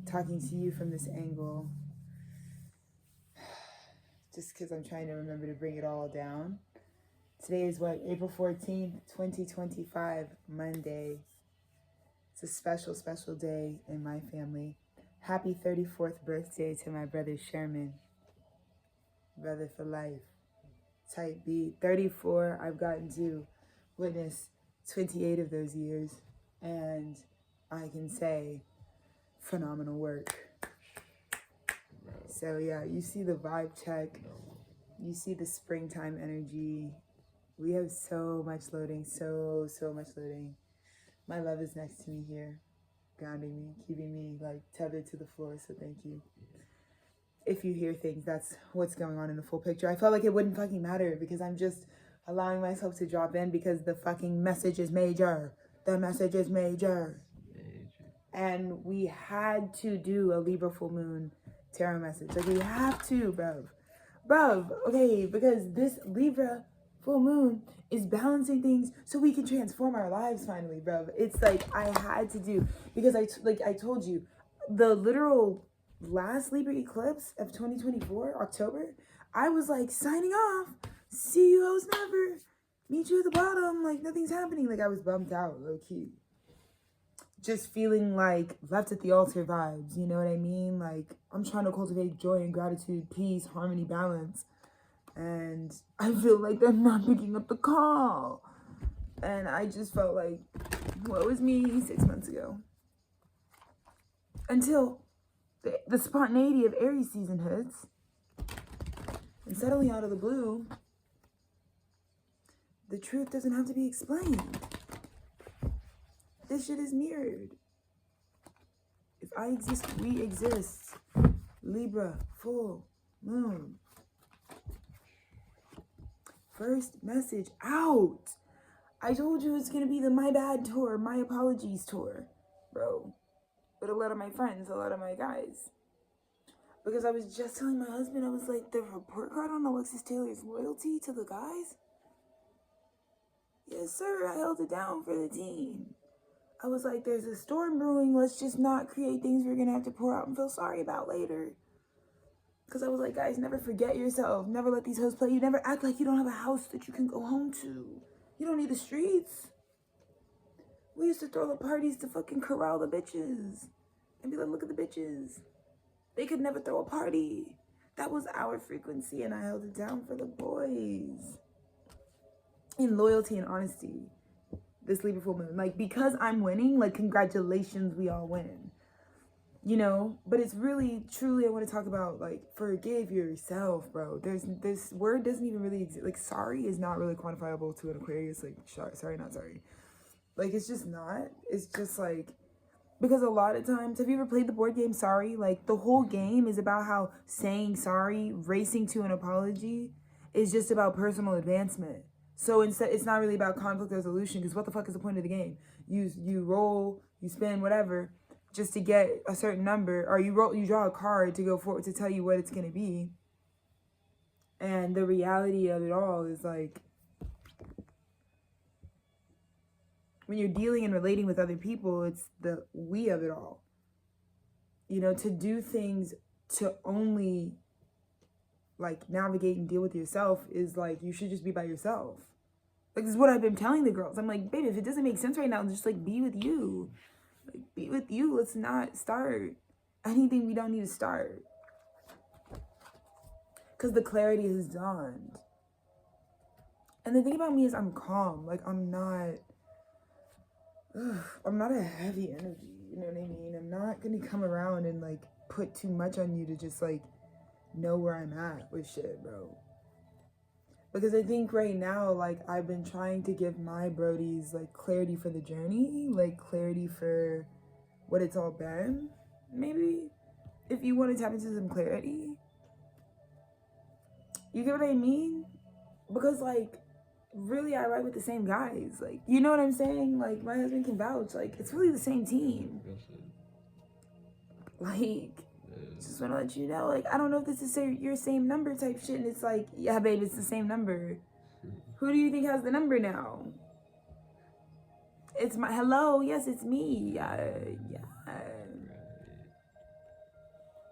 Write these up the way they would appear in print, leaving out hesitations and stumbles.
talking to you from this angle, just because I'm trying to remember to bring it all down. Today is what, April 14th, 2025, Monday. It's a special, special day in my family. Happy 34th birthday to my brother SHERMAN. Brother for life. Type B. 34, I've gotten to witness 28 of those years. And I can say, phenomenal work. So yeah, you see the vibe check. You see the springtime energy. We have so much loading, so much loading. My love is next to me here, grounding me, keeping me like tethered to the floor, so thank you. If you hear things, that's what's going on in the full picture. I felt like it wouldn't fucking matter because I'm just allowing myself to drop in because the fucking message is major. The message is major. And we had to do a Libra Full Moon tarot message. Like, we have to, bruv, okay, because this Libra Full Moon is balancing things so we can transform our lives finally, bruv. It's like, I had to do, because I told you, the literal last Libra eclipse of 2024, October, I was like, signing off, see you hoes never, meet you at the bottom, like nothing's happening. Like, I was bummed out, low key. Just feeling like left at the altar vibes, you know what I mean? Like, I'm trying to cultivate joy and gratitude, peace, harmony, balance. And I feel like they're not picking up the call. And I just felt like, what was me 6 months ago? Until the spontaneity of Aries season hits. And suddenly out of the blue, the truth doesn't have to be explained. This shit is mirrored. If I exist, we exist. Libra, full moon. First message out. I told you it's going to be the my bad tour, my apologies tour, bro. With a lot of my friends, a lot of my guys. Because I was just telling my husband, I was like, the report card on Alexis Taylor's loyalty to the guys? Yes, sir, I held it down for the team. I was like, there's a storm brewing. Let's just not create things we're going to have to pour out and feel sorry about later. Because I was like, guys, never forget yourself. Never let these hoes play you. Never act like you don't have a house that you can go home to. You don't need the streets. We used to throw the parties to fucking corral the bitches. And be like, look at the bitches. They could never throw a party. That was our frequency, and I held it down for the boys. In loyalty and honesty. This Libra full moon, like, because I'm winning, like, congratulations, we all win, you know. But it's really, truly, I want to talk about, like, forgive yourself, bro. There's this word doesn't even really exist. Like, sorry is not really quantifiable to an Aquarius. Like, sorry, not sorry. Like, it's just not. It's just like, because a lot of times, have you ever played the board game Sorry? Like, the whole game is about how saying sorry, racing to an apology, is just about personal advancement. So instead, it's not really about conflict resolution, because what the fuck is the point of the game? You roll, you spin, whatever, just to get a certain number, or you draw a card to go forward to tell you what it's gonna be. And the reality of it all is like, when you're dealing and relating with other people, it's the we of it all. You know, to do things to only like navigate and deal with yourself is like, you should just be by yourself. Like, this is what I've been telling the girls. I'm like, baby, if it doesn't make sense right now, just like be with you. Like, be with you. Let's not start anything we don't need to start. Because the clarity has dawned. And the thing about me is I'm calm. Like, I'm not a heavy energy. You know what I mean? I'm not going to come around and like put too much on you to just like know where I'm at with shit, bro. Because I think right now, like, I've been trying to give my brodies like clarity for the journey, like clarity for what it's all been. Maybe if you want to tap into some clarity, you get what I mean? Because like, really, I ride with the same guys. Like, you know what I'm saying? Like, my husband can vouch. Like, it's really the same team. Like, just want to let you know, like, I don't know if this is your same number type shit. And it's like, yeah, babe, it's the same number. Who do you think has the number now? It's my, hello, yes, it's me. Yeah.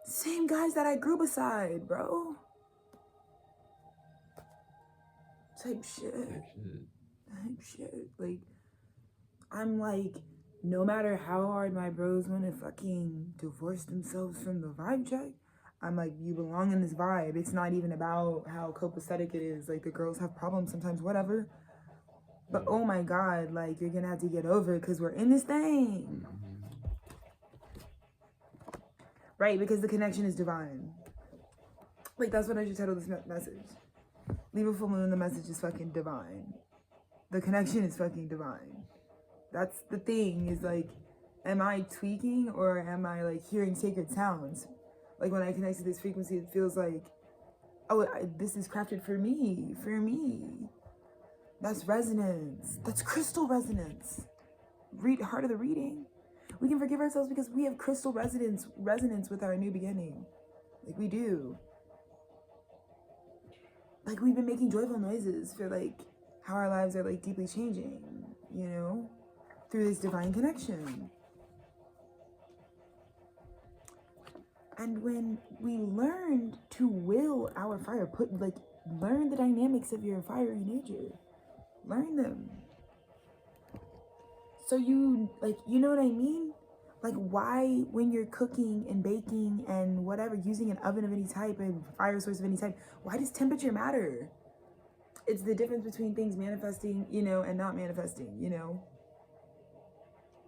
Same guys that I grew beside, bro. Type shit. Like, I'm like, no matter how hard my bros want to fucking divorce themselves from the vibe check, I'm like, you belong in this vibe. It's not even about how copacetic it is. Like, the girls have problems sometimes, whatever. But oh my God, like, you're gonna have to get over it because we're in this thing. Right, because the connection is divine. Like, that's what I should title this message. Libra Fool Moon, the message is fucking divine. The connection is fucking divine. That's the thing, is like, am I tweaking or am I like hearing sacred sounds? Like when I connect to this frequency, it feels like, oh, this is crafted for me, That's resonance. That's crystal resonance. Read heart of the reading. We can forgive ourselves because we have crystal resonance with our new beginning. Like we do. Like we've been making joyful noises for like how our lives are like deeply changing, you know, through this divine connection. And when we learned to will our fire, learn the dynamics of your fiery nature. Learn them. So you, like, you know what I mean? Like, why, when you're cooking and baking and whatever, using an oven of any type, a fire source of any type, why does temperature matter? It's the difference between things manifesting, you know, and not manifesting, you know,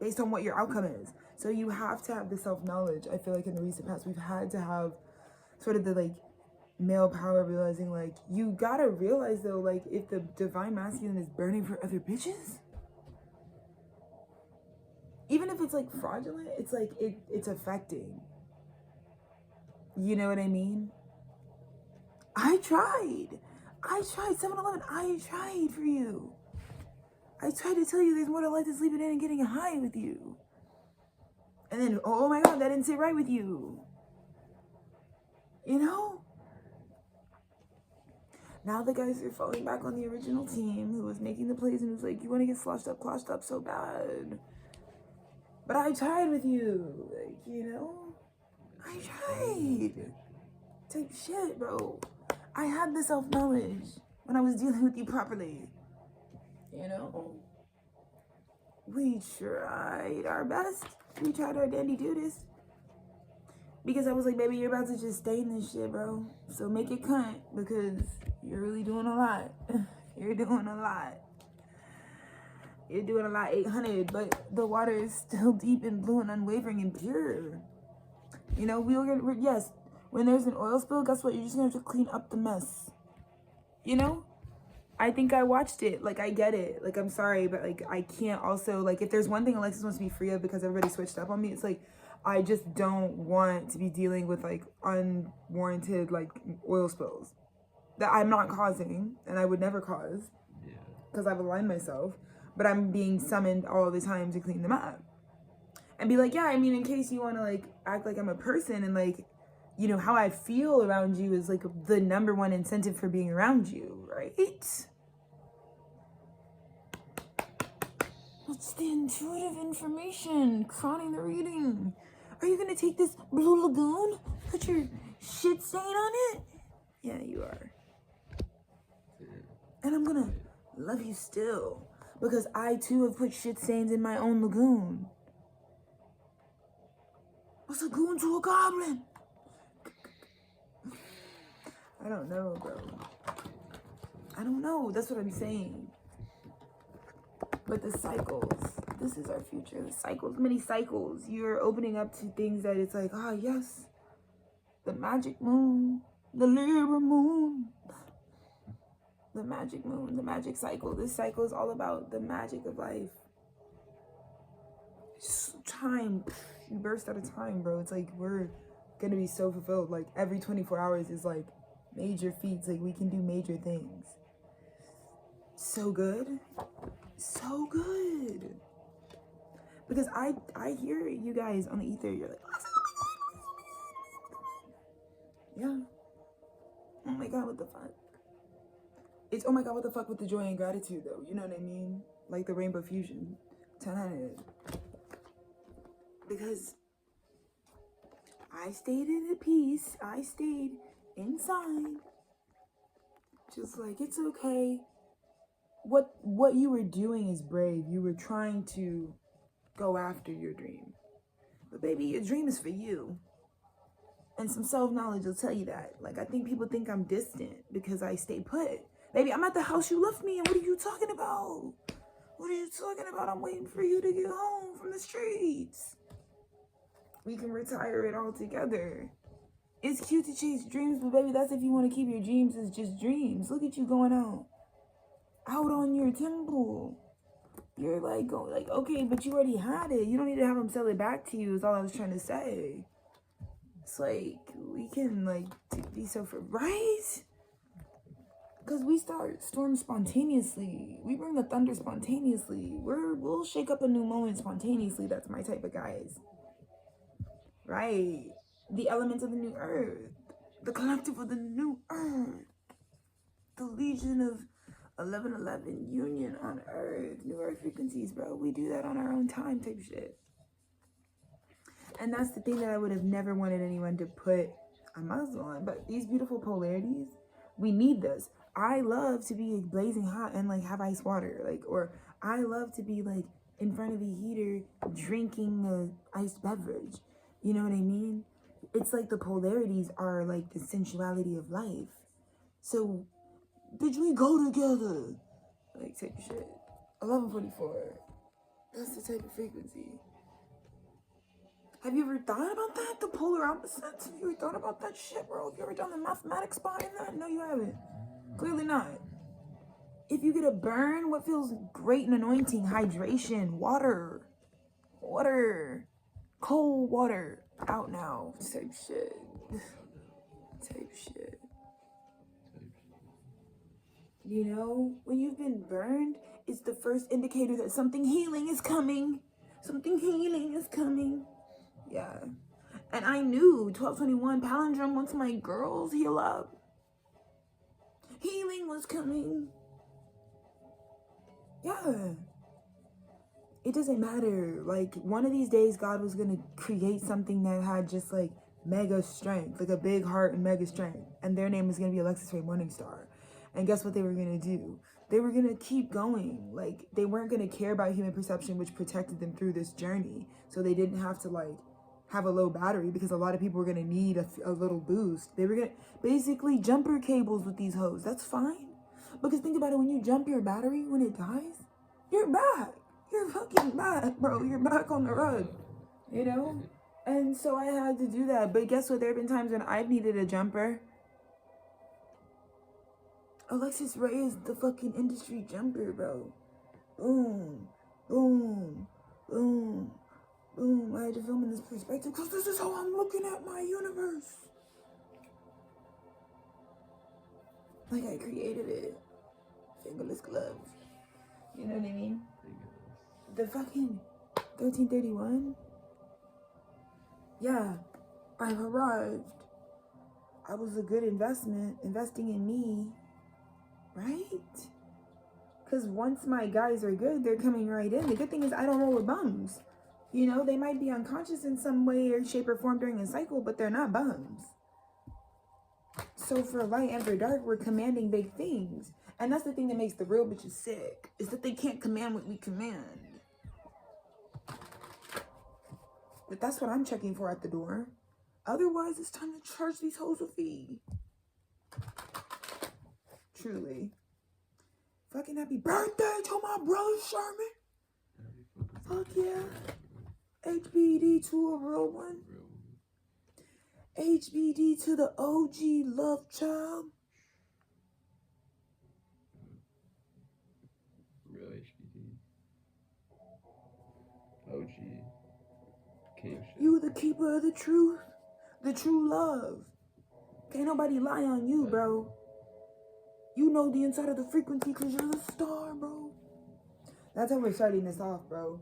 based on what your outcome is. So you have to have the self-knowledge. I feel like in the recent past, we've had to have sort of the, like, male power realizing, like, you gotta realize, though, like, if the divine masculine is burning for other bitches, even if it's, like, fraudulent, it's, like, it's affecting. You know what I mean? I tried 7-Eleven. I tried for you. I tried to tell you there's more to life than sleeping in and getting high with you. And then, oh my God, that didn't sit right with you. You know? Now the guys are falling back on the original team who was making the plays and was like, you want to get sloshed up so bad. But I tried with you. Like, you know? I tried. Type shit, bro. I had the self-knowledge when I was dealing with you properly. You know? We tried our best. We tried our dandy dudest. Because I was like, baby, you're about to just stay in this shit, bro. So make it cunt because you're really doing a lot. You're doing a lot. You're doing a lot, 800, but the water is still deep and blue and unwavering and pure. You know, yes, when there's an oil spill, guess what? You're just gonna have to clean up the mess. You know? I think I watched it. Like, I get it. Like, I'm sorry, but, like, I can't also, like, if there's one thing Alexis wants to be free of because everybody switched up on me, it's, like, I just don't want to be dealing with, like, unwarranted, like, oil spills that I'm not causing and I would never cause because I've aligned myself, but I'm being summoned all the time to clean them up. And be like, yeah, I mean, in case you want to, like, act like I'm a person and, like, you know, how I feel around you is, like, the #1 incentive for being around you, right? What's the intuitive information? Crowning the reading. Are you going to take this blue lagoon? Put your shit stain on it? Yeah, you are. And I'm going to love you still. Because I, too, have put shit stains in my own lagoon. What's a lagoon to a goblin? I don't know, bro. I don't know. That's what I'm saying. But the cycles, this is our future. The cycles, many cycles. You're opening up to things that it's like, ah, yes. The magic moon, the Libra moon. The magic moon, the magic cycle. This cycle is all about the magic of life. Time. You burst out of time, bro. It's like we're going to be so fulfilled. Like every 24 hours is like major feats. Like we can do major things. So good. So good. Because I hear you guys on the ether. You're like, yeah. Oh my God, what the fuck? It's, oh my God, what the fuck with the joy and gratitude, though? You know what I mean? Like the rainbow fusion. 1000. Because I stayed in peace. I stayed inside. Just like, it's okay. What you were doing is brave. You were trying to go after your dream. But baby, your dream is for you. And some self-knowledge will tell you that. Like, I think people think I'm distant because I stay put. Baby, I'm at the house you left me, and what are you talking about? What are you talking about? I'm waiting for you to get home from the streets. We can retire it all together. It's cute to chase dreams, but baby, that's if you want to keep your dreams as just dreams. Look at you going out on your temple. You're like, going like, okay, but you already had it. You don't need to have them sell it back to you, is all I was trying to say. It's like, we can like be so for, right? Because we start storms spontaneously. We bring the thunder spontaneously. We'll shake up a new moment spontaneously. That's my type of guys. Right? The elements of the new earth. The collective of the new earth. The legion of 1111 union on earth. New earth frequencies, bro. We do that on our own time type shit. And that's the thing that I would have never wanted anyone to put a muzzle on. But these beautiful polarities, we need this. I love to be blazing hot and like have ice water. Like, or I love to be like in front of a heater drinking a iced beverage. You know what I mean? It's like the polarities are like the sensuality of life. So, bitch, we go together. Like, type of shit. 1144. That's the type of frequency. Have you ever thought about that? The polar opposites? Have you ever thought about that shit, bro? Have you ever done the mathematics behind that? No, you haven't. Clearly not. If you get a burn, what feels great and anointing? Hydration, water. Water. Cold water. Out now. Type shit. Type shit. You know, when you've been burned, it's the first indicator that something healing is coming. Something healing is coming. Yeah. And I knew 1221 palindrome, once my girls heal up, healing was coming. Yeah. It doesn't matter. Like, one of these days, God was going to create something that had just like mega strength, like a big heart and mega strength. And their name was going to be Alexis Ray Morningstar. And guess what they were going to do? They were going to keep going. Like, they weren't going to care about human perception, which protected them through this journey. So they didn't have to like have a low battery, because a lot of people were going to need a little boost. They were going to basically jumper cables with these hoes. That's fine. Because think about it, when you jump your battery, when it dies, you're back. You're fucking back, bro. You're back on the road, you know? And so I had to do that. But guess what? There have been times when I've needed a jumper. Alexis Ray is the fucking industry jumper, bro. Boom, boom, boom, boom. I had to film in this perspective because this is how I'm looking at my universe. Like I created it. Fingerless gloves. You know what I mean? The fucking 1331. Yeah, I've arrived. I was a good investment, investing in me, right? Because once my guys are good, they're coming right in. The good thing is I don't roll with bums. You know, they might be unconscious in some way or shape or form during a cycle, but they're not bums. So for light and for dark, we're commanding big things. And that's the thing that makes the real bitches sick, is that they can't command what we command. But that's what I'm checking for at the door. Otherwise, it's time to charge these hoes a fee. Truly. Fucking happy birthday to my brother Sherman. Fuck yeah. HBD to a real one. HBD to the OG love child. Real HBD. OG. King shit. You the keeper of the truth. The true love. Can't nobody lie on you, bro. You know the inside of the frequency because you're the star, bro. That's how we're starting this off, bro.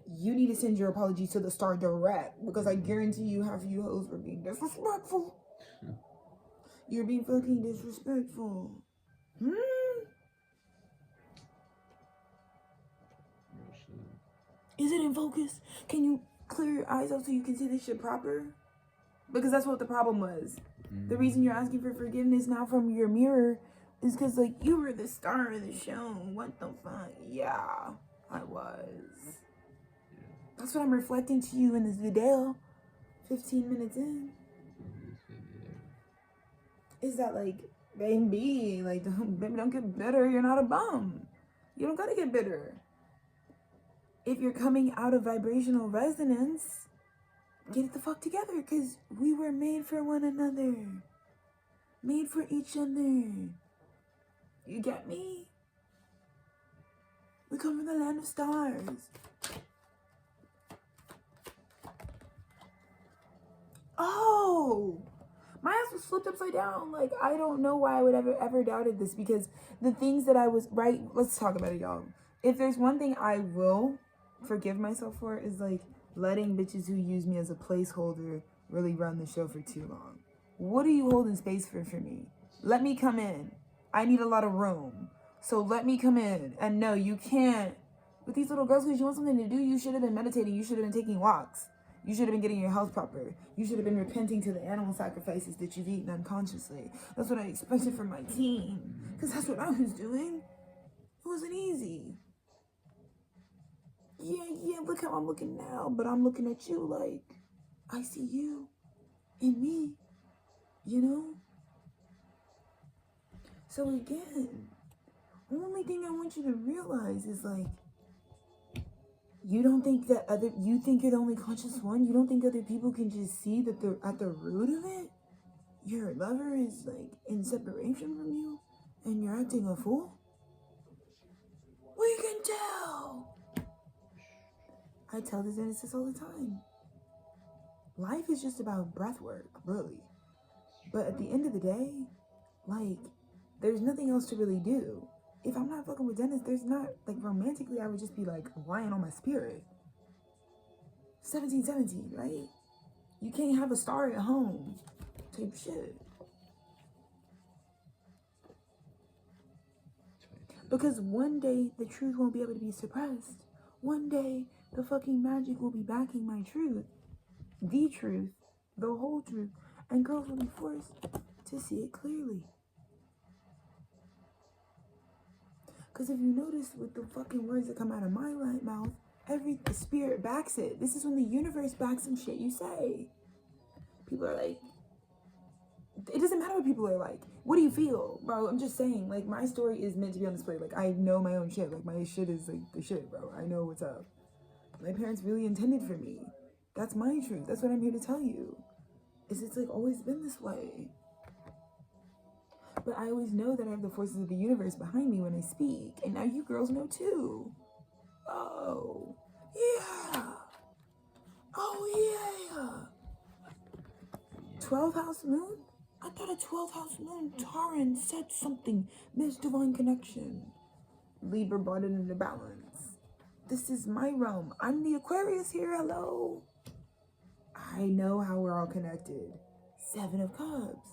You need to send your apologies to the star direct, because I guarantee you half of you hoes were being disrespectful. You're being fucking disrespectful. Real shit. Is it in focus? Can you clear your eyes out so you can see this shit proper? Because that's what the problem was. The reason you're asking for forgiveness now from your mirror is because, like, you were the star of the show. What the fuck? Yeah, I was. That's what I'm reflecting to you in this video. 15 minutes in. Is that, like, baby, like, baby, don't get bitter. You're not a bum. You don't gotta get bitter. If you're coming out of vibrational resonance, get it the fuck together, because we were made for one another. Made for each other. You get me? We come from the land of stars. Oh! My ass was flipped upside down. Like, I don't know why I would ever doubted this, because the things that I was, right, let's talk about it, y'all. If there's one thing I will forgive myself for, is, like, letting bitches who use me as a placeholder really run the show for too long. What are you holding space for me? Let me come in. I need a lot of room. So let me come in. And no, you can't. With these little girls, because you want something to do, you should have been meditating. You should have been taking walks. You should have been getting your health proper. You should have been repenting to the animal sacrifices that you've eaten unconsciously. That's what I expected from my team. Because that's what I was doing. It wasn't easy. Yeah, look how I'm looking now. But I'm looking at you like, I see you in me. You know? So again, only thing I want you to realize is, like, you don't think that you think you're the only conscious one? You don't think other people can just see that they're at the root of it? Your lover is, like, in separation from you and you're acting a fool? We can tell. I tell the Genesis all the time. Life is just about breath work, really. But at the end of the day, like, there's nothing else to really do. If I'm not fucking with Dennis, there's not, like, romantically, I would just be, like, lying on my spirit. 1717, right? You can't have a star at home type shit. Because one day, the truth won't be able to be suppressed. One day, the fucking magic will be backing my truth. The truth. The whole truth. And girls will be forced to see it clearly. Because if you notice with the fucking words that come out of my mouth, the spirit backs it. This is when the universe backs some shit you say. People are like, it doesn't matter what people are like. What do you feel? Bro, I'm just saying, like, my story is meant to be on display. Like, I know my own shit. Like, my shit is, like, the shit, bro. I know what's up. My parents really intended for me. That's my truth. That's what I'm here to tell you. It's like, always been this way. But I always know that I have the forces of the universe behind me when I speak. And now you girls know too. Oh, yeah. Oh, yeah. 12th house moon? I thought a 12th house moon Taran said something. Miss Divine Connection. Libra brought it into balance. This is my realm. I'm the Aquarius here. Hello. I know how we're all connected. 7 of Cups.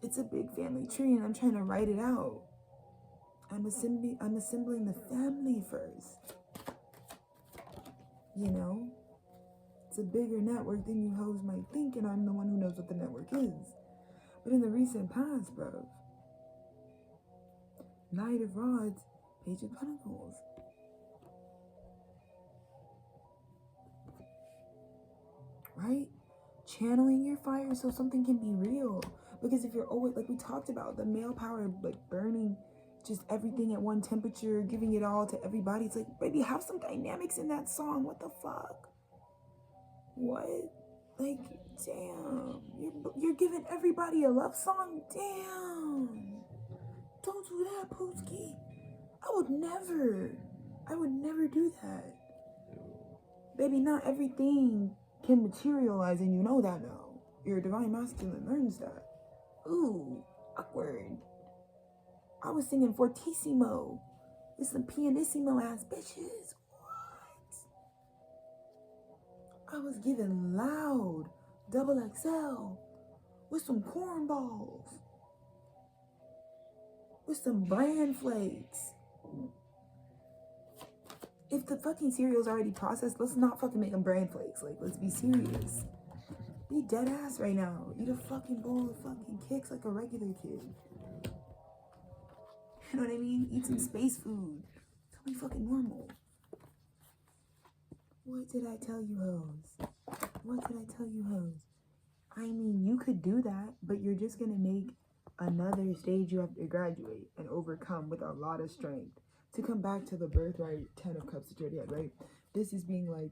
It's a big family tree and I'm trying to write it out. I'm assembling the family first. You know? It's a bigger network than you hoes might think, and I'm the one who knows what the network is. But in the recent past, bro, Knight of Rods, Page of Pentacles. Right? Channeling your fire so something can be real. Because if you're always, like we talked about, the male power, like burning just everything at one temperature, giving it all to everybody. It's like, baby, have some dynamics in that song. What the fuck? What? Like, damn. You're giving everybody a love song? Damn. Don't do that, Pooski. I would never do that. Baby, not everything can materialize, and you know that now. Your divine masculine learns that. Ooh, awkward. I was singing fortissimo with some pianissimo ass bitches. What? I was giving loud double XL with some cornballs, with some bran flakes. If the fucking cereal's already processed, let's not fucking make them bran flakes. Like, let's be serious. Be dead ass right now. Eat a fucking bowl of fucking kicks like a regular kid. You know what I mean? Eat some space food. Tell me fucking normal. What did I tell you, hoes? What did I tell you, hoes? I mean, you could do that, but you're just gonna make another stage you have to graduate and overcome with a lot of strength. To come back to the birthright 10 of cups that you already had, right? This is being like,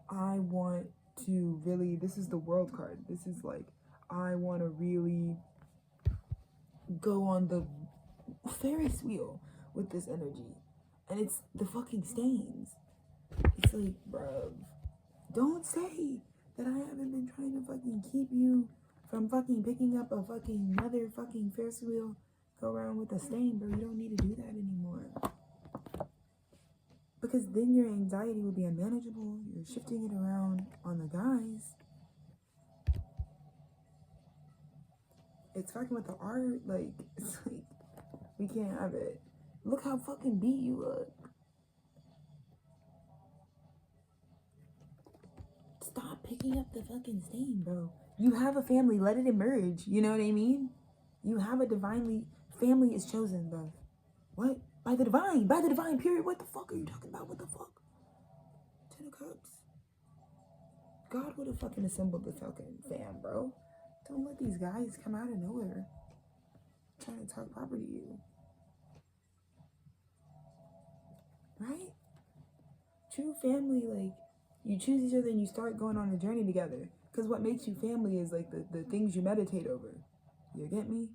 I want to really, this is the world card. This is like, I want to really go on the Ferris wheel with this energy. And it's the fucking stains. It's like, bruv, don't say that I haven't been trying to fucking keep you from fucking picking up a fucking another fucking Ferris wheel, go around with a stain, bro. You don't need to do that anymore. Because then your anxiety will be unmanageable. You're shifting it around on the guys. It's fucking with the art. Like, it's like, we can't have it. Look how fucking beat you look. Stop picking up the fucking stain, bro. You have a family. Let it emerge. You know what I mean? You have a divinely... Family is chosen, bro. What? By the divine. By the divine, period. What the fuck are you talking about? What the fuck? 10 of Cups. God would have fucking assembled the fucking fam, bro. Don't let these guys come out of nowhere trying to talk proper to you. Right? True family, like, you choose each other and you start going on a journey together. Because what makes you family is, like, the things you meditate over. You get me?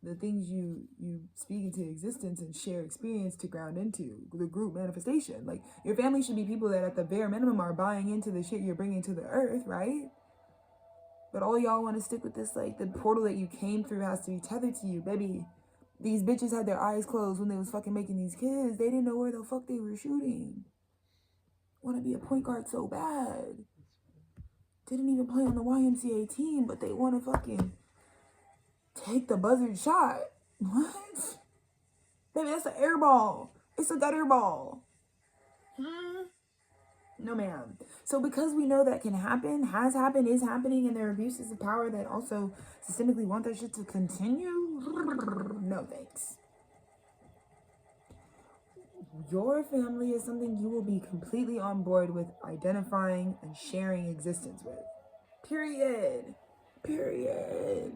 The things you speak into existence and share experience to ground into. The group manifestation. Like, your family should be people that at the bare minimum are buying into the shit you're bringing to the earth, right? But all y'all want to stick with this, like, the portal that you came through has to be tethered to you, baby. These bitches had their eyes closed when they was fucking making these kids. They didn't know where the fuck they were shooting. Want to be a point guard so bad. Didn't even play on the YMCA team, but they want to fucking take the buzzard shot. What? Baby, that's an air ball. It's a gutter ball. No, ma'am. So because we know that can happen, has happened, is happening, and there are abuses of power that also systemically want that shit to continue, no thanks. Your family is something you will be completely on board with identifying and sharing existence with. Period. Period.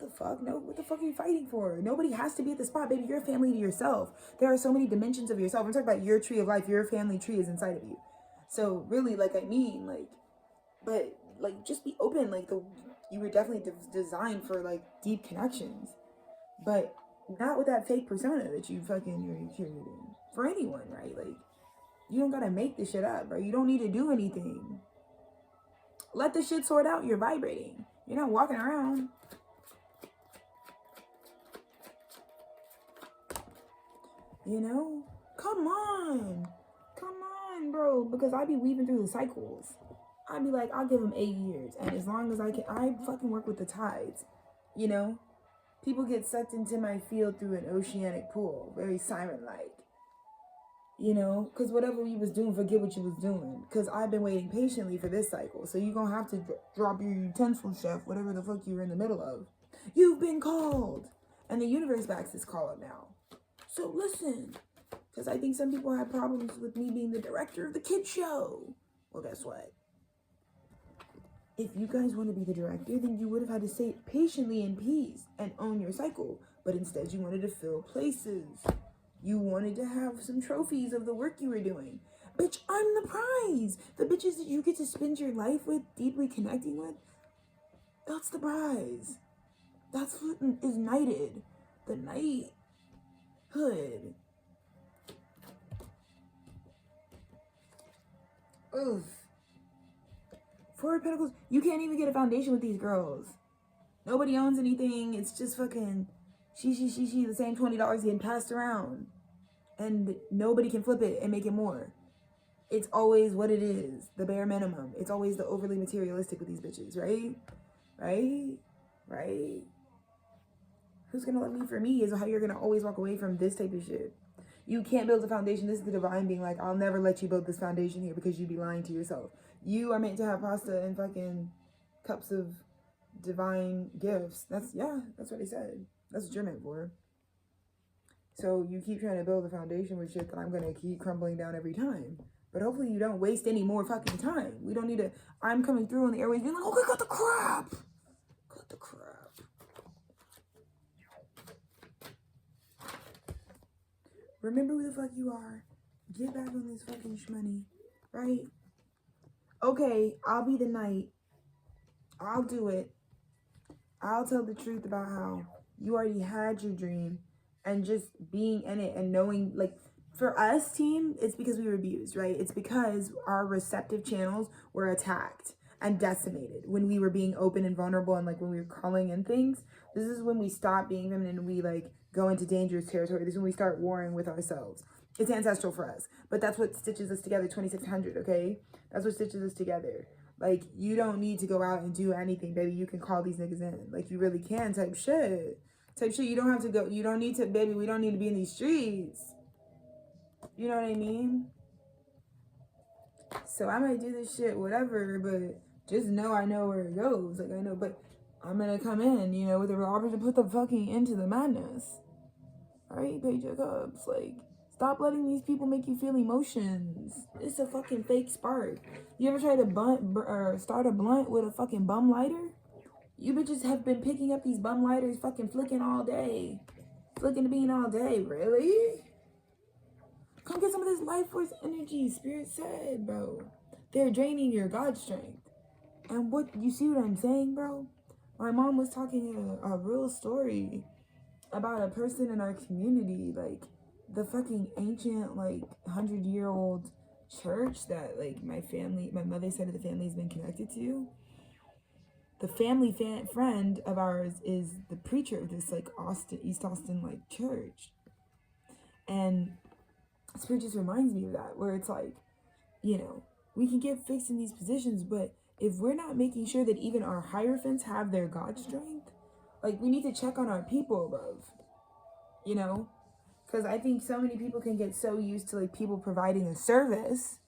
The fuck? No, what the fuck are you fighting for? Nobody has to be at the spot, baby. You're a family to yourself. There are so many dimensions of yourself. I'm talking about your tree of life. Your family tree is inside of you. So really, like, I mean, like, but like, just be open. Like, you were definitely designed for like deep connections, but not with that fake persona that you fucking you're curated for anyone, right? Like, you don't gotta make this shit up, bro. You don't need to do anything. Let the shit sort out. You're vibrating. You're not walking around. You know? Come on, bro. Because I be weaving through the cycles. I'd be like, I'll give them 8 years, and as long as I can, I fucking work with the tides. You know? People get sucked into my field through an oceanic pool, very siren-like. You know? Because whatever you was doing, forget what you was doing. Because I've been waiting patiently for this cycle. So you're going to have to drop your utensil, chef, whatever the fuck you were in the middle of. You've been called. And the universe backs this call up now. So listen. Because I think some people have problems with me being the director of the kid show. Well, guess what? If you guys want to be the director, then you would have had to sit patiently in peace and own your cycle. But instead, you wanted to fill places. You wanted to have some trophies of the work you were doing. Bitch, I'm the prize. The bitches that you get to spend your life with, deeply connecting with, that's the prize. That's what is knighted. The knighthood. Oof. Four of Pentacles, you can't even get a foundation with these girls. Nobody owns anything. It's just fucking she, the same $20 getting passed around. And nobody can flip it and make it more. It's always what it is, the bare minimum. It's always the overly materialistic with these bitches, right? Right? Who's gonna love me for me is how you're gonna always walk away from this type of shit. You can't build a foundation. This is the divine being like, I'll never let you build this foundation here because you'd be lying to yourself. You are meant to have pasta and fucking cups of divine gifts. That's what they said. That's what you're meant for. So you keep trying to build a foundation with shit that I'm gonna keep crumbling down every time. But hopefully you don't waste any more fucking time. We don't need to. I'm coming through on the airways being like, okay, cut the crap. Cut the crap. Remember who the fuck you are. Get back on this fucking shmoney. Right? Okay, I'll be the knight. I'll do it. I'll tell the truth about how you already had your dream and just being in it and knowing, like, for us, team, it's because we were abused, right? It's because our receptive channels were attacked and decimated when we were being open and vulnerable and, like, when we were calling in things. This is when we stop being feminine and we, like, go into dangerous territory. This is when we start warring with ourselves. It's ancestral for us. But that's what stitches us together, 2600, okay? That's what stitches us together. Like, you don't need to go out and do anything, baby. You can call these niggas in. Like, you really can type shit. Type shit. You don't have to go. You don't need to, baby. We don't need to be in these streets. You know what I mean? So I might do this shit, whatever, but just know I know where it goes. Like, I know, but I'm gonna come in, you know, with a revolver to put the fucking into the madness. Alright, Page of Cups. Like, stop letting these people make you feel emotions. It's a fucking fake spark. You ever try to start a blunt with a fucking bum lighter? You bitches have been picking up these bum lighters, fucking flicking all day. Flicking the bean all day, really? Come get some of this life force energy, Spirit said, bro. They're draining your God strength. And what, you see what I'm saying, bro? My mom was talking a real story about a person in our community, like, the fucking ancient, like, 100-year-old church that, like, my mother's side of the family has been connected to. The family friend of ours is the preacher of this, like, East Austin, like, church. And Spirit just reminds me of that, where it's like, you know, we can get fixed in these positions, but if we're not making sure that even our hierophants have their God strength, like, we need to check on our people, love. You know? Because I think so many people can get so used to, like, people providing a service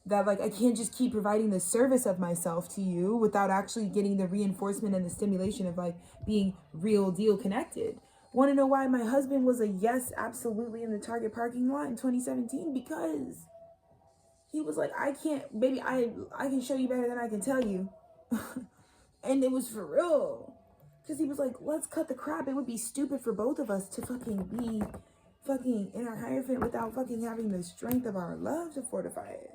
that, like, I can't just keep providing the service of myself to you without actually getting the reinforcement and the stimulation of, like, being real deal connected. Want to know why my husband was a yes, absolutely, in the Target parking lot in 2017? Because he was like, I can't, baby, I can show you better than I can tell you. And it was for real. Because he was like, let's cut the crap. It would be stupid for both of us to fucking be fucking in our hierophant without fucking having the strength of our love to fortify it.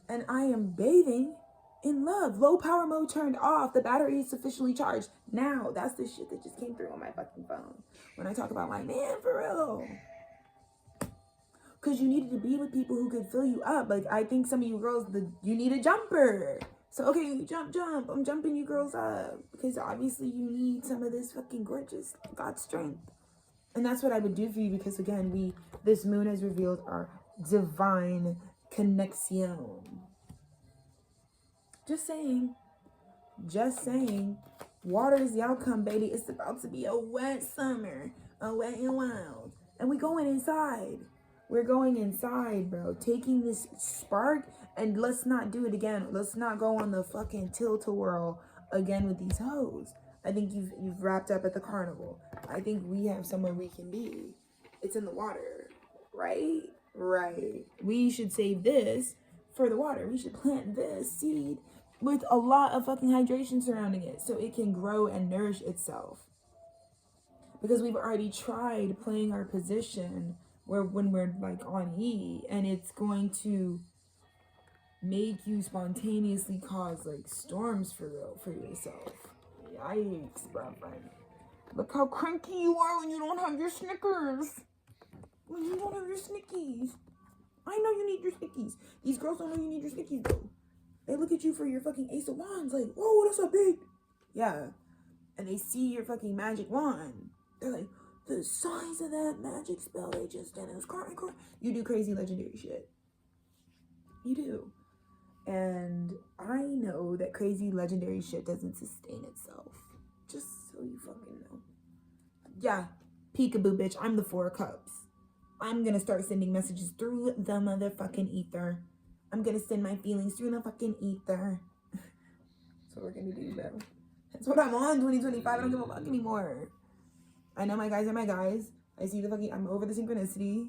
And I am bathing in love. Low power mode turned off. The battery is sufficiently charged. Now, that's the shit that just came through on my fucking phone. When I talk about my man, for real. Because you needed to be with people who could fill you up. Like, I think some of you girls, you need a jumper. So, okay, jump. I'm jumping you girls up. Because obviously you need some of this fucking gorgeous God strength. And that's what I would do for you. Because, again, this moon has revealed our divine connection. Just saying. Water is the outcome, baby. It's about to be a wet summer. A wet and wild. And we going inside. We're going inside, bro. Taking this spark, and let's not do it again. Let's not go on the fucking tilt-a-whirl again with these hoes. I think you've wrapped up at the carnival. I think we have somewhere we can be. It's in the water, right? Right. We should save this for the water. We should plant this seed with a lot of fucking hydration surrounding it so it can grow and nourish itself. Because we've already tried playing our position when we're like on E, and it's going to make you spontaneously cause like storms for yourself. Yikes, bro. Look how cranky you are when you don't have your Snickers. When you don't have your Snickies. I know you need your Snickies. These girls don't know you need your Snickies though. They look at you for your fucking Ace of Wands like, whoa, that's so big. Yeah. And they see your fucking magic wand. They're like, the size of that magic spell they just did. It was crying. You do crazy legendary shit. You do. And I know that crazy legendary shit doesn't sustain itself. Just so you fucking know. Yeah. Peekaboo, bitch. I'm the 4 of Cups. I'm gonna start sending messages through the motherfucking ether. I'm gonna send my feelings through the fucking ether. That's what we're gonna do, bro. That's what I'm on 2025. I don't give a fuck anymore. I know my guys are my guys. I see the fucking, I'm over the synchronicity.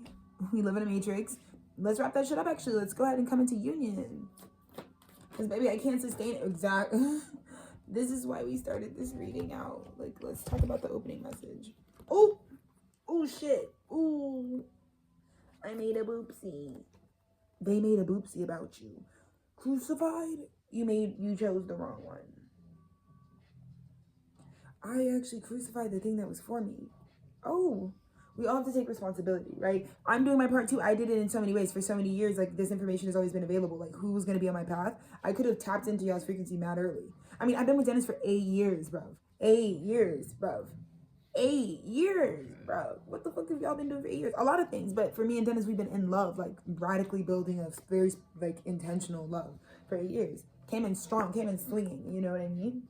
We live in a matrix. Let's wrap that shit up, actually. Let's go ahead and come into union. Because, baby, I can't sustain it. Exactly. This is why we started this reading out. Like, let's talk about the opening message. Oh! Oh, shit. Ooh. I made a boopsie. They made a boopsie about you. Crucified? You chose the wrong one. I actually crucified the thing that was for me. Oh, we all have to take responsibility, right? I'm doing my part too. I did it in so many ways for so many years. Like, this information has always been available. Like, who was going to be on my path? I could have tapped into y'all's frequency mad early. I mean, I've been with Dennis for 8 years, bro. 8 years, bro. 8 years, bro. What the fuck have y'all been doing for 8 years? A lot of things, but for me and Dennis, we've been in love, like radically building a very like intentional love for 8 years. Came in strong, came in swinging, you know what I mean?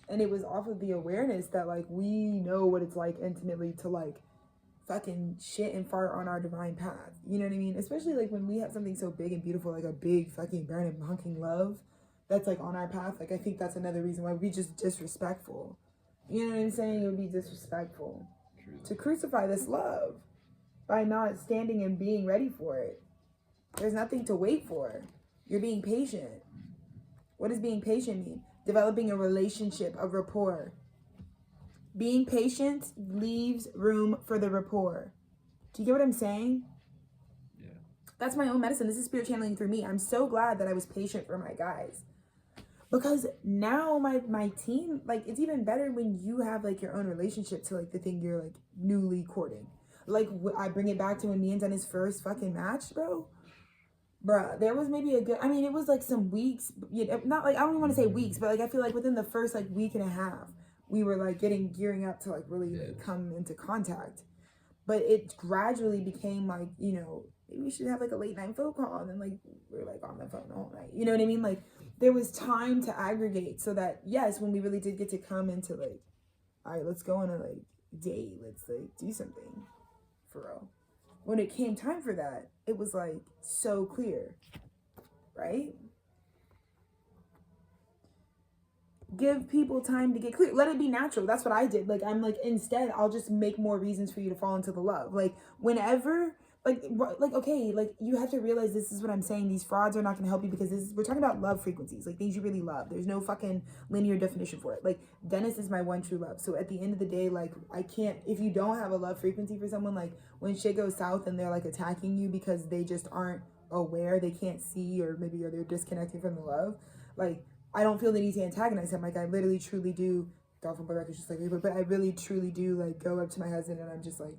And it was off of the awareness that, like, we know what it's like intimately to, like, fucking shit and fart on our divine path. You know what I mean? Especially, like, when we have something so big and beautiful, like a big fucking burning, honking love that's, like, on our path. Like, I think that's another reason why we just disrespectful. You know what I'm saying? It would be disrespectful to crucify this love by not standing and being ready for it. There's nothing to wait for. You're being patient. What does being patient mean? Developing a relationship, a rapport. Being patient leaves room for the rapport. Do you get what I'm saying? Yeah. That's my own medicine. This is spirit channeling through me. I'm so glad that I was patient for my guys. Because now my team, like, it's even better when you have, like, your own relationship to, like, the thing you're, like, newly courting. Like, I bring it back to when me and Dennis first fucking matched, bro. Bruh, there was maybe a good, I mean, it was like some weeks, you know, not like, I don't even want to say weeks, but like, I feel like within the first like week and a half, we were like gearing up to like really like, come into contact. But it gradually became like, you know, maybe we should have like a late night phone call. And then like, we're like on the phone the whole night. You know what I mean? Like, there was time to aggregate so that, yes, when we really did get to come into like, all right, let's go on a like date. Let's like do something for real. When it came time for that, it was like so clear, right? Give people time to get clear. Let it be natural. That's what I did. Like, I'm like, instead, I'll just make more reasons for you to fall into the love. Like, whenever, like, okay, like, you have to realize this is what I'm saying. These frauds are not going to help you because we're talking about love frequencies, like things you really love. There's no fucking linear definition for it. Like, Dennis is my one true love. So at the end of the day, like, I can't, if you don't have a love frequency for someone, like, when shit goes south and they're like attacking you because they just aren't aware, they can't see, or maybe they're disconnected from the love, like, I don't feel the need to antagonize him. Like, I literally truly do, dolphin boy records just like, but I really truly do like go up to my husband and I'm just like,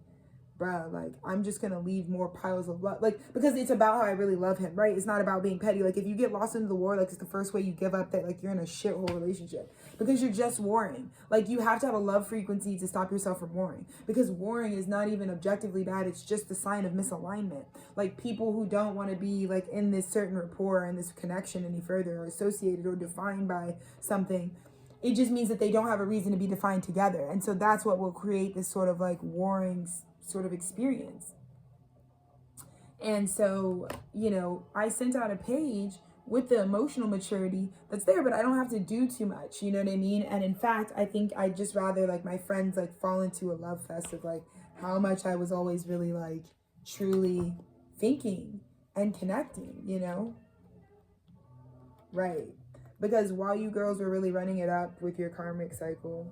bruh, like, I'm just gonna leave more piles of love, like, because it's about how I really love him, right? It's not about being petty. Like, if you get lost into the war, like, it's the first way you give up that, like, you're in a shithole relationship because you're just warring. Like, you have to have a love frequency to stop yourself from warring, because warring is not even objectively bad. It's just the sign of misalignment. Like, people who don't want to be like in this certain rapport and this connection any further, or associated or defined by something, it just means that they don't have a reason to be defined together. And so that's what will create this sort of like warring sort of experience. And so, you know, I sent out a page with the emotional maturity that's there, but I don't have to do too much, you know what I mean? And in fact, I think I'd just rather like my friends like fall into a love fest of like how much I was always really like truly thinking and connecting, you know? Right. Because while you girls were really running it up with your karmic cycle,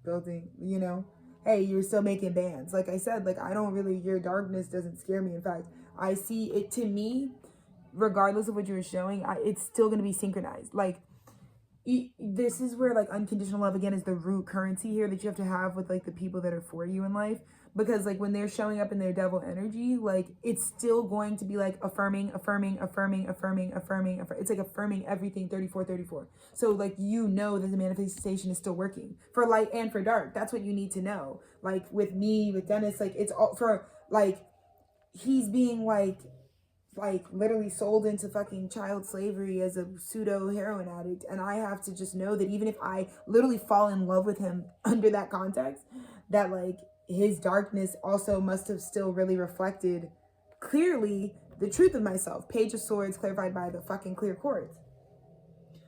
building, you know, hey, you're still making bands. Like I said, like, I don't really, your darkness doesn't scare me. In fact, I see it, to me, regardless of what you were showing, it's still going to be synchronized. Like, this is where, like, unconditional love, again, is the root currency here that you have to have with, like, the people that are for you in life. Because, like, when they're showing up in their devil energy, like, it's still going to be, like, affirming. It's like affirming everything, 34. So, like, you know that the manifestation is still working. For light and for dark. That's what you need to know. Like, with me, with Dennis, like, it's all for, like, he's being, like literally sold into fucking child slavery as a pseudo heroin addict, and I have to just know that even if I literally fall in love with him under that context, that like his darkness also must have still really reflected clearly The truth of myself. Page of Swords clarified by the fucking clear quartz.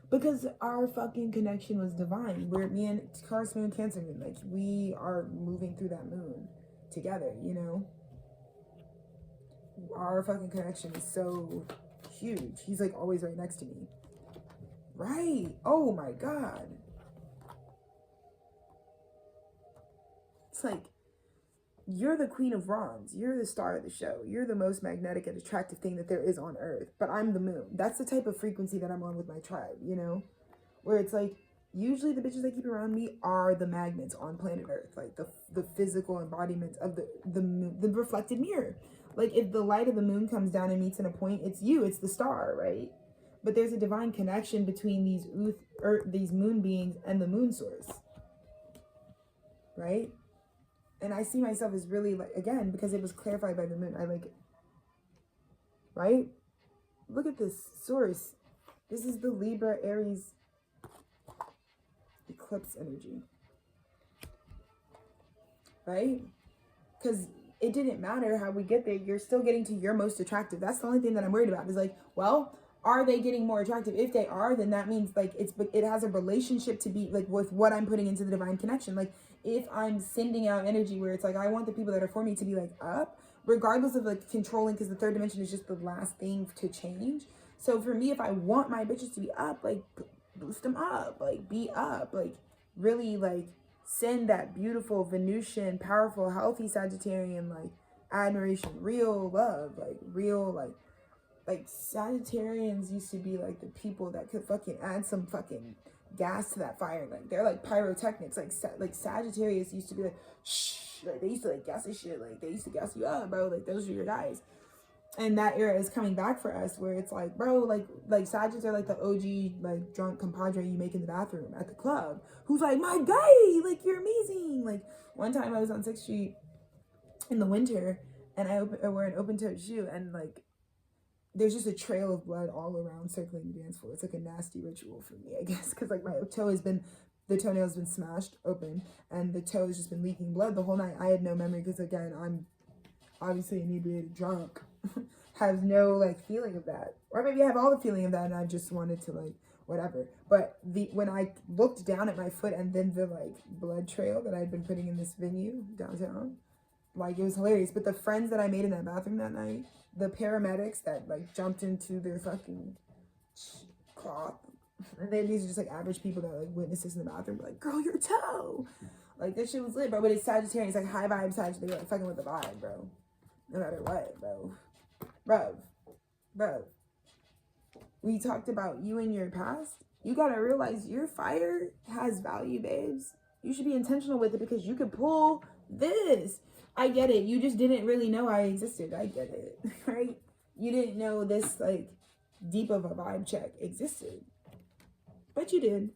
Because our fucking connection was divine. We're me and Taurus moon, Cancer moon. Like, we are moving through that moon together, you know? Our fucking connection is so huge. He's like always right next to me. Right. Oh my God. It's like, you're the queen of wands. You're the star of the show. You're the most magnetic and attractive thing that there is on earth. But I'm the moon. That's the type of frequency that I'm on with my tribe, you know? Where it's like, usually the bitches I keep around me are the magnets on planet Earth. Like the physical embodiment of the moon, the reflected mirror. Like if the light of the moon comes down and meets in a point, it's you, it's the star, right? But there's a divine connection between these moon beings and the moon source, right? And I see myself as really, like, again, because it was clarified by the moon, I like it. Right? Look at this source. This is the Libra Aries eclipse energy. Right? Because it didn't matter how we get there. You're still getting to your most attractive. That's the only thing that I'm worried about. Is like, well, are they getting more attractive? If they are, then that means like it has a relationship to be like with what I'm putting into the divine connection. Like if I'm sending out energy where it's like, I want the people that are for me to be like up, regardless of like controlling, because the third dimension is just the last thing to change. So for me, if I want my bitches to be up, like boost them up, like be up, like really like send that beautiful Venusian, powerful, healthy Sagittarian, like admiration, real love, like real, like Sagittarians used to be like the people that could fucking add some fucking gas to that fire. Like they're like pyrotechnics. Like Sagittarius used to be like, shh, like they used to like gas this shit. Like they used to gas you up, bro. Like those are your guys. And that era is coming back for us, where it's like, bro, like Sagittarians are like the OG like drunk compadre you make in the bathroom at the club, who's like, my guy, like you're amazing. Like one time I was on 6th Street in the winter, and I wear an open-toed shoe, and like there's just a trail of blood all around circling the dance floor. It's like a nasty ritual for me, I guess, because like my the toenail's been smashed open, and the toe has just been leaking blood the whole night. I had no memory because, again, I'm obviously inebriated drunk. Have no like feeling of that, or maybe I have all the feeling of that and I just wanted to like whatever. But when I looked down at my foot and then the like blood trail that I'd been putting in this venue downtown, like it was hilarious. But the friends that I made in that bathroom that night, the paramedics that like jumped into their fucking cloth, and these are just like average people that like witnesses in the bathroom, like, girl, your toe, like this shit was lit, bro. But it's Sagittarius, like high vibe Sagittarius, they were like fucking with the vibe, bro, no matter what, bro. Bro, we talked about you and your past. You gotta realize your fire has value, babes. You should be intentional with it, because you could pull this. I get it. You just didn't really know I existed. I get it, right? You didn't know this like deep of a vibe check existed, but you did.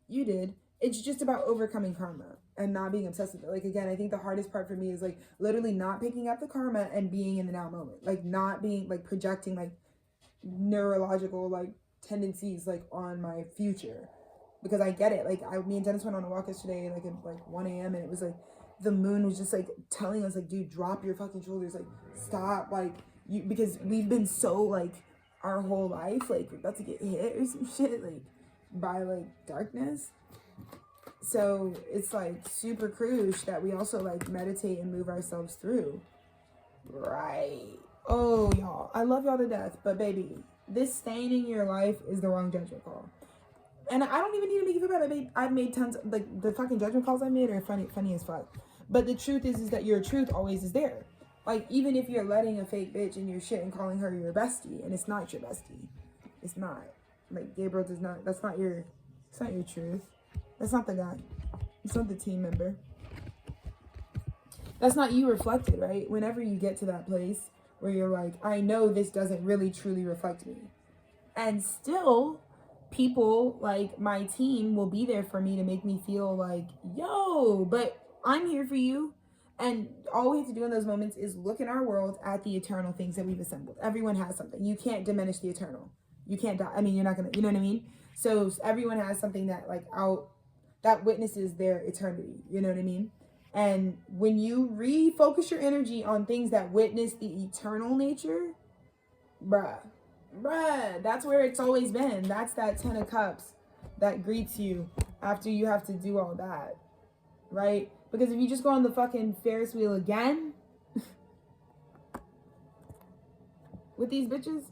You did. It's just about overcoming karma and not being obsessed with it. Like, again, I think the hardest part for me is like literally not picking up the karma and being in the now moment. Like not being like projecting like neurological like tendencies like on my future, because I get it. Like me and Dennis went on a walk yesterday like at like 1 a.m. and it was like the moon was just like telling us like, dude, drop your fucking shoulders, like stop, like you, because we've been so like our whole life like we're about to get hit or some shit like by like darkness. So it's like super crucial that we also like meditate and move ourselves through. Right. Oh, y'all, I love y'all to death, but baby, this staying in your life is the wrong judgment call. And I don't even need to make you feel bad. I've made tons of, like, the fucking judgment calls I made are funny as fuck. But the truth is that your truth always is there. Like, even if you're letting a fake bitch in your shit and calling her your bestie, and it's not your bestie. It's not. Like, Gabriel does not, it's not your truth. That's not the guy. It's not the team member. That's not you reflected, right? Whenever you get to that place where you're like, I know this doesn't really truly reflect me. And still, people like my team will be there for me to make me feel like, yo, but I'm here for you. And all we have to do in those moments is look in our world at the eternal things that we've assembled. Everyone has something. You can't diminish the eternal. You can't die. I mean, you're not going to, you know what I mean? So everyone has something that like that witnesses their eternity. You know what I mean? And when you refocus your energy on things that witness the eternal nature, bruh, that's where it's always been. That's that 10 of Cups that greets you after you have to do all that, right? Because if you just go on the fucking Ferris wheel again with these bitches,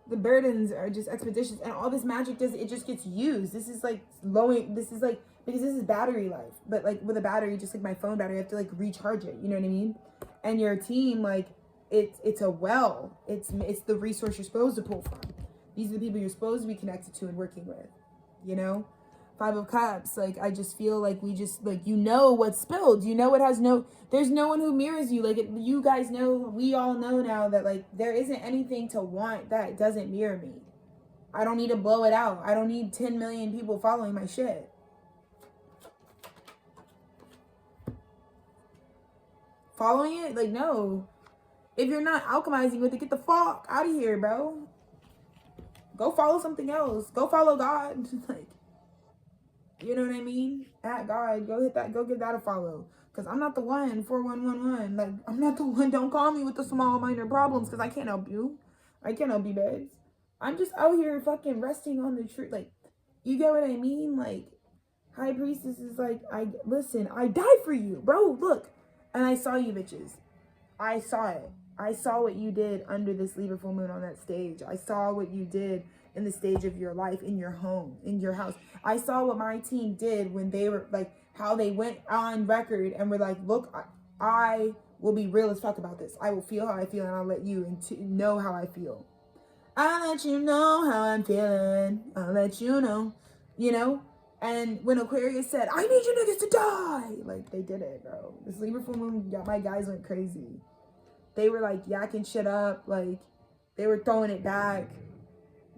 the burdens are just expeditious, and all this magic does, it just gets used. This is like lowing, this is like, because this is battery life, but like with a battery, just like my phone battery, I have to like recharge it, you know what I mean? And your team, like, it's a well, it's the resource you're supposed to pull from. These are the people you're supposed to be connected to and working with, you know? 5 of Cups, like, I just feel like we just, like, you know what's spilled, you know what has no, there's no one who mirrors you, like, you guys know, we all know now that, like, there isn't anything to want that doesn't mirror me. I don't need to blow it out. I don't need 10 million people following my shit. Following it? Like, no. If you're not alchemizing with it, get the fuck out of here, bro. Go follow something else. Go follow God. Like, you know what I mean? At God, go hit that, go give that a follow. Because I'm not the one, 4111. Like, I'm not the one, don't call me with the small minor problems, because I can't help you. I can't help you, babes. I'm just out here fucking resting on the truth. Like, you get what I mean? Like, High Priestess is like, listen, I died for you, bro, look. And I saw you bitches. I saw it. I saw what you did under this Libra Full Moon on that stage. I saw what you did in the stage of your life, in your home, in your house. I saw what my team did when they were like, how they went on record and were like, look, I will be real as fuck about this. I will feel how I feel, and I'll let you know how I feel. I'll let you know how I'm feeling. I'll let you know, you know? And when Aquarius said, I need you niggas to die, like, they did it, bro. This Libra Full Moon, my guys went crazy. They were like yakking shit up, like, they were throwing it back.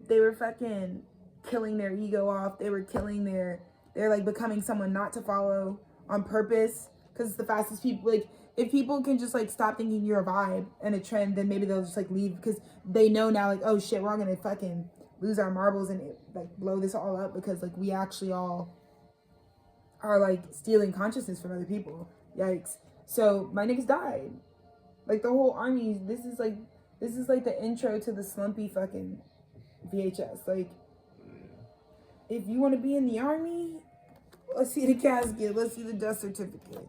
They were fucking killing their ego off. They were killing they're like becoming someone not to follow on purpose, because it's the fastest people. Like, if people can just like stop thinking you're a vibe and a trend, then maybe they'll just like leave, because they know now, like, oh shit, we're all gonna fucking lose our marbles and like blow this all up, because like we actually all are like stealing consciousness from other people. Yikes. So my niggas died. Like, the whole army, this is like the intro to the slumpy fucking VHS. Like, if you want to be in the army, let's see the casket, let's see the death certificate.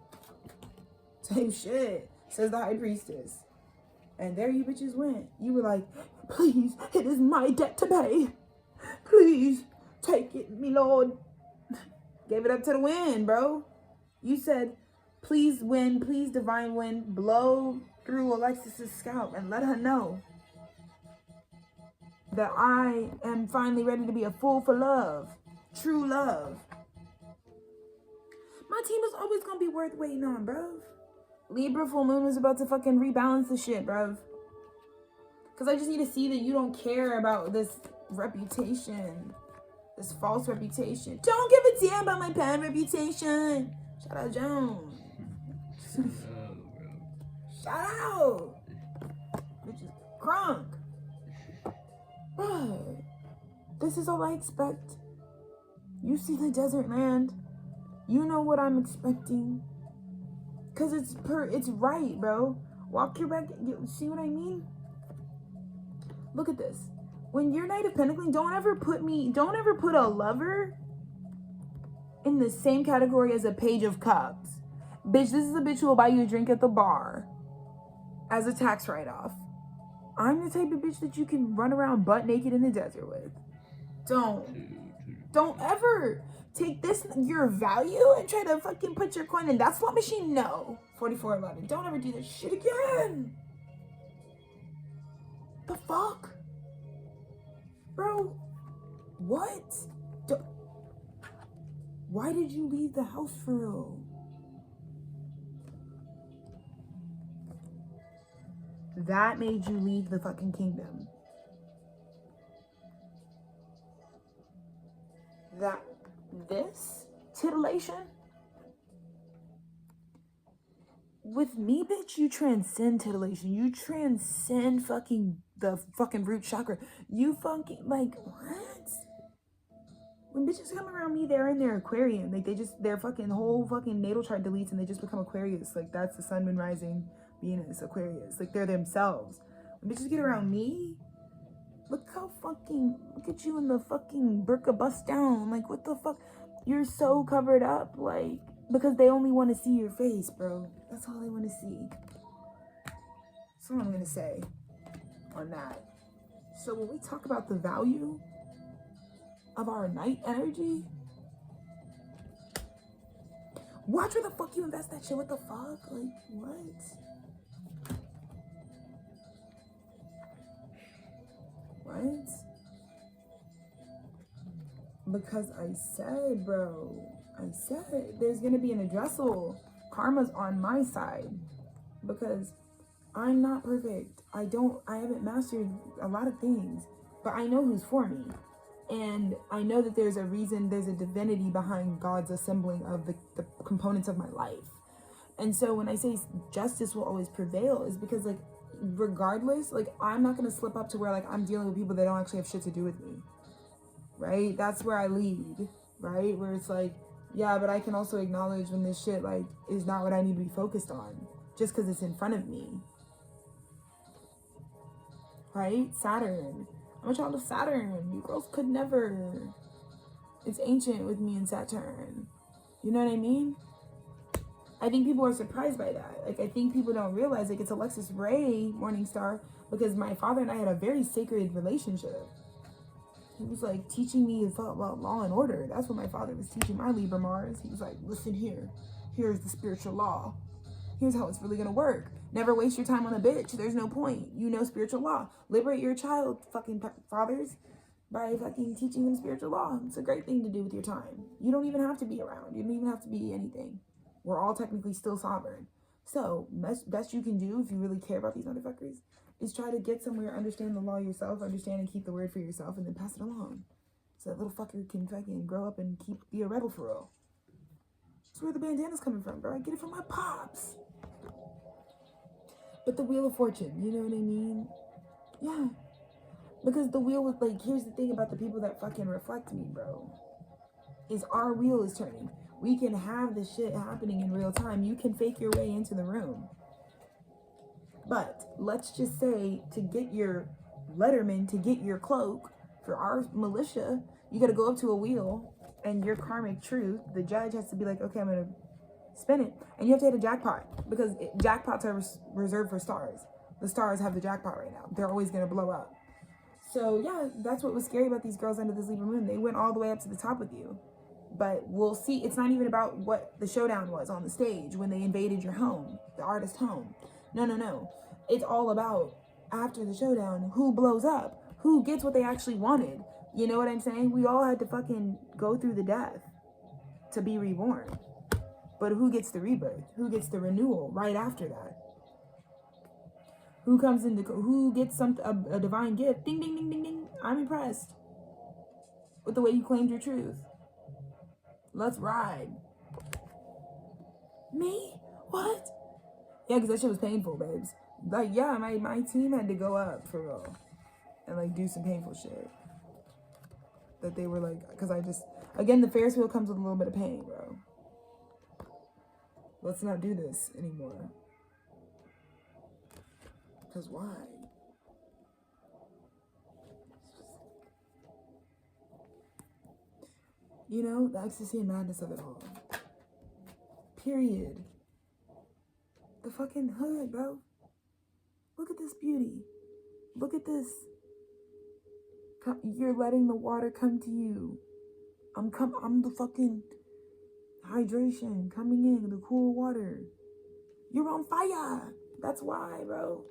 Same shit, says the High Priestess. And there you bitches went. You were like, please, it is my debt to pay. Please, take it, me lord. Gave it up to the wind, bro. You said, please wind, please divine wind, blow through Alexis's scalp and let her know that I am finally ready to be a fool for love. True love. My team is always gonna be worth waiting on, bruv. Libra Full Moon was about to fucking rebalance the shit, bruv. Because I just need to see that you don't care about this reputation. This false reputation. Don't give a damn about my bad reputation. Shout out Jones. Shout out. Which is crunk. Bro, this is all I expect. You see the desert land. You know what I'm expecting. Cause it's right, bro. Walk your back. You see what I mean? Look at this. When you're Knight of Pentacles, don't ever put a lover in the same category as a Page of Cups. Bitch, this is a bitch who will buy you a drink at the bar as a tax write-off. I'm the type of bitch that you can run around butt naked in the desert with. Don't ever take this, your value, and try to fucking put your coin in that slot machine. No. 4411. Don't ever do this shit again. The fuck? Bro, what? Why did you leave the house for real? That made you leave the fucking kingdom. This titillation? With me, bitch, you transcend titillation. You transcend the fucking root chakra. You fucking, like, what? When bitches come around me, they're in their Aquarian. Like their fucking whole fucking natal chart deletes and they just become Aquarius. Like that's the sun, moon, rising, Venus, Aquarius. Like they're themselves. When bitches get around me, look at you in the fucking burqa bust down. Like what the fuck? You're so covered up, like, because they only want to see your face, bro. That's all they want to see. That's all I'm gonna say on that. So when we talk about the value of our night energy, watch where the fuck you invest that shit. What the fuck? Like, what? What? Because I said, bro, I said there's gonna be an addressal. Karma's on my side because I'm not perfect. I haven't mastered a lot of things, but I know who's for me. And I know that there's a reason, there's a divinity behind God's assembling of the components of my life. And so when I say justice will always prevail is because, like, regardless, like, I'm not going to slip up to where, like, I'm dealing with people that don't actually have shit to do with me. Right? That's where I lead. Right? Where it's like, yeah, but I can also acknowledge when this shit, like, is not what I need to be focused on just because it's in front of me. Right? Saturn. I'm a child of Saturn. You girls could never. It's ancient with me and Saturn. You know what I mean? I think people are surprised by that. Like, I think people don't realize, like, it's Alexis Ray, Morningstar, because my father and I had a very sacred relationship. He was, like, teaching me about law and order. That's what my father was teaching my Libra Mars. He was like, listen here. Here's the spiritual law. Here's how it's really gonna work. Never waste your time on a bitch. There's no point. You know spiritual law. Liberate your child, fucking fathers, by fucking teaching them spiritual law. It's a great thing to do with your time. You don't even have to be around. You don't even have to be anything. We're all technically still sovereign. So, best you can do if you really care about these motherfuckers is try to get somewhere, understand the law yourself, understand and keep the word for yourself, and then pass it along. So that little fucker can fucking grow up and be a rebel for real. That's where the bandana's coming from, bro. I get it from my pops. But the Wheel of Fortune, you know what I mean? Yeah. Because the wheel was like, here's the thing about the people that fucking reflect me, bro. Is our wheel is turning. We can have this shit happening in real time. You can fake your way into the room. But let's just say to get your letterman, to get your cloak for our militia, you got to go up to a wheel and your karmic truth, the judge has to be like, okay, I'm going to spin it, and you have to hit a jackpot because jackpots are reserved for stars. The stars have the jackpot right now. They're always going to blow up. So yeah, that's what was scary about these girls under this Libra moon. They went all the way up to the top with you. But we'll see. It's not even about what the showdown was on the stage when they invaded your home, the artist's home. No. It's all about after the showdown, who blows up, who gets what they actually wanted. You know what I'm saying? We all had to fucking go through the death to be reborn. But who gets the rebirth? Who gets the renewal right after that? Who comes into, who gets a divine gift? Ding, ding, ding, ding, ding. I'm impressed with the way you claimed your truth. Let's ride. Me? What? Yeah, because that shit was painful, babes. Like, yeah, my team had to go up for real and like do some painful shit. That they were like, because I just, again, the Ferris wheel comes with a little bit of pain, bro. Let's not do this anymore. Because why? You know, the ecstasy and madness of it all. Period. The fucking hood, bro. Look at this beauty. Look at this. You're letting the water come to you. I'm the fucking hydration coming in, the cool water. You're on fire. That's why, bro.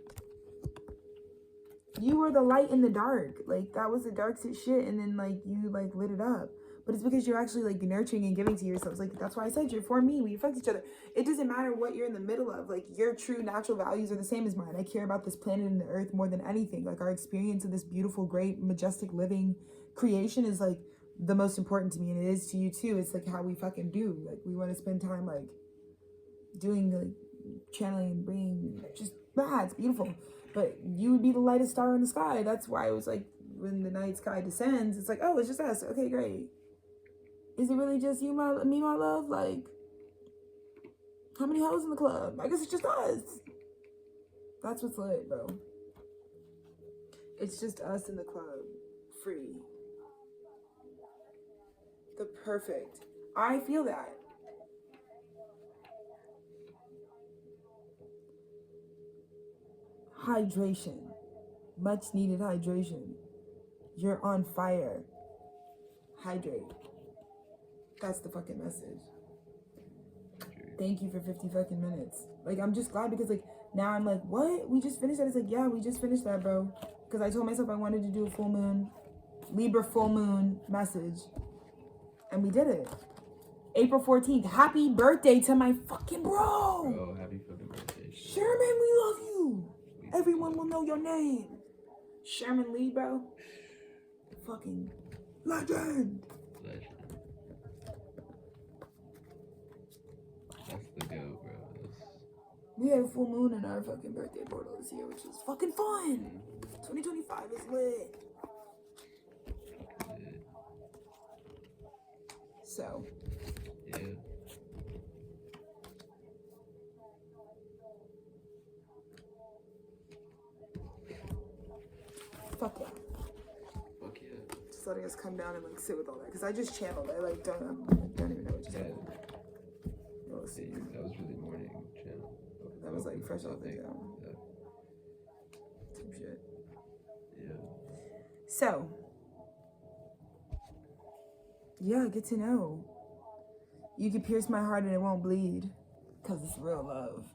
You were the light in the dark. Like, that was the dark shit, and then, like, you, like, lit it up. But it's because you're actually, like, nurturing and giving to yourselves. Like, that's why I said you're for me. We affect each other. It doesn't matter what you're in the middle of. Like, your true natural values are the same as mine. I care about this planet and the earth more than anything. Like, our experience of this beautiful, great, majestic living creation is, like, the most important to me. And it is to you, too. It's, like, how we fucking do. Like, we want to spend time, like, doing, like, channeling and bringing, just, it's beautiful. But you would be the lightest star in the sky. That's why it was, like, when the night sky descends, it's like, oh, it's just us. Okay, great. Is it really just you, me, my love? Like, how many hoes in the club? I guess it's just us. That's what's lit, bro. It's just us in the club. Free. The perfect. I feel that. Hydration. Much needed hydration. You're on fire. Hydrate. That's the fucking message. Thank you for 50 fucking minutes. Like, I'm just glad because, like, now I'm like, what? We just finished that? It's like, yeah, we just finished that, bro. Because I told myself I wanted to do a full moon, Libra Full Moon message. And we did it. April 14th. Happy birthday to my fucking bro. Bro, happy fucking birthday. Sherman, we love you. Everyone will know your name. Sherman Lee, bro. Fucking legend. Legend. That's the go, bro. We had a full moon in our fucking birthday portal this year, which is fucking fun. 2025 is lit. Yeah. So. Yeah. Fuck yeah. Fuck yeah. Just letting us come down and like sit with all that. Because I just channeled. I like don't even know what just happened. We'll see. That was really morning channel. That was like fresh off the dome. Yeah. Some shit. Yeah. So. Yeah, get to know. You can pierce my heart and it won't bleed. Because it's real love.